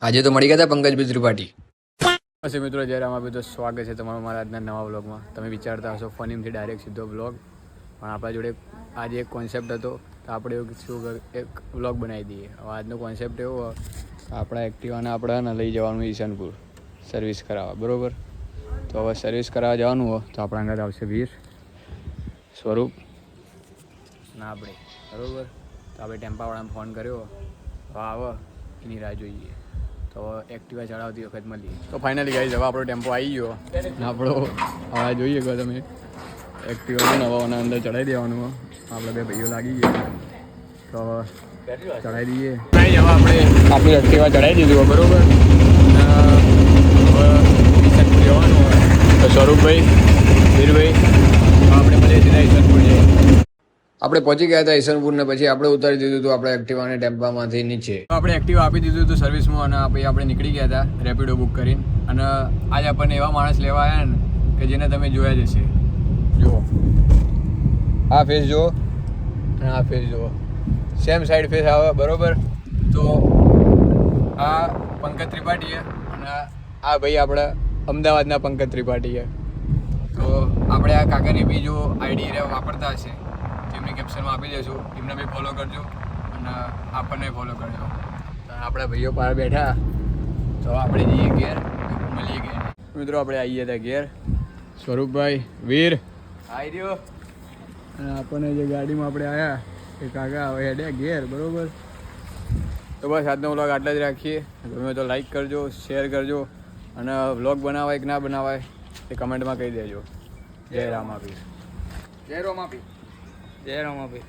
આજે તો મળી ગયા હતા પંકજભાઈ ત્રિપાઠી. નમસ્તે મિત્રો, જય રામાભાઈ. તો સ્વાગત છે તમારું મારા આજના નવા વ્લોગમાં. તમે વિચારતા હશો ફનીમથી ડાયરેક્ટ સીધો વ્લોગ, પણ આપણા જોડે આજે એક કોન્સેપ્ટ હતો તો આપણે એવું શું એક વ્લોગ બનાવી દઈએ. હવે આજનો કોન્સેપ્ટ એવો, આપણા એક્ટિવાને આપણે લઈ જવાનું ઈશનપુર સર્વિસ કરાવવા, બરાબર? તો હવે સર્વિસ કરાવવા જવાનું હોય તો આપણા અંદર આવશે વીર, સ્વરૂપ ના આપણે, બરાબર? તો આપણે ટેમ્પાવાળાને ફોન કર્યો, તો આવે એની રાહ જોઈએ. તો એક્ટિવા ચડાવતી વખત મળીએ. તો ફાઇનલી ગાઈઝ, હવે આપણો ટેમ્પો આવી ગયો ને આપણો હવે જોઈએ કે તમે એક્ટિવા નવાના અંદર ચડાવી દેવાનું. આપણે બે ભાઈઓ લાગી ગયા તો ચડાવી દઈએ. નહીં, હવે આપણે આપણી એક્ટિવા ચડાવી દીધું, બરાબર? હવે ઈશનપુર જવાનું હોય તો સ્વરૂપભાઈ, વીરભાઈ, આપણે મળીએ સીધા ઈશનપુર જઈએ. આપણે પહોંચી ગયા હતા ઈશનપુર ને પછી આપણે ઉતારી દીધું હતું આપણે એક્ટિવાને ટેમ્પામાંથી નીચે. આપણે એક્ટિવા આપી દીધું હતું સર્વિસમાં અને પછી આપણે નીકળી ગયા હતા રેપિડો બુક કરીને. અને આજે આપણને એવા માણસ લેવા આવ્યા ને કે જેને તમે જોયા જ હશે. જુઓ, આ ફેસ જુઓ અને આ ફેસ જુઓ, સેમ સાઈડ ફેસ આવે, બરાબર? તો આ પંકજ ત્રિપાઠી છે અને આ ભાઈ આપણા અમદાવાદના પંકજ ત્રિપાઠી છે. તો આપણે આ કાકાની બી જો આઈડી વાપરતા હશે તેમની કેપ્શનમાં આપી દઈશું, એમને બી ફોલો કરજો અને આપણને ફોલો કરજો. આપણા ભાઈઓ બહાર બેઠા તો આપણે જઈએ ઘેર, મળીએ ઘેર. મિત્રો, આપણે આવીએ હતા ઘેર. સ્વરૂપભાઈ, વીર આવી રહ્યો અને આપણને જે ગાડીમાં આપણે આવ્યા એ કાકા હવે હેડ્યા ઘેર, બરાબર? તો બસ આજનો વ્લોગ આટલા જ રાખીએ. ગમે તો લાઈક કરજો, શેર કરજો અને વ્લોગ બનાવાય કે ના બનાવાય એ કમેન્ટમાં કહી દેજો. જય રામાપીર. જય રામાપીર. જય રામાપીર.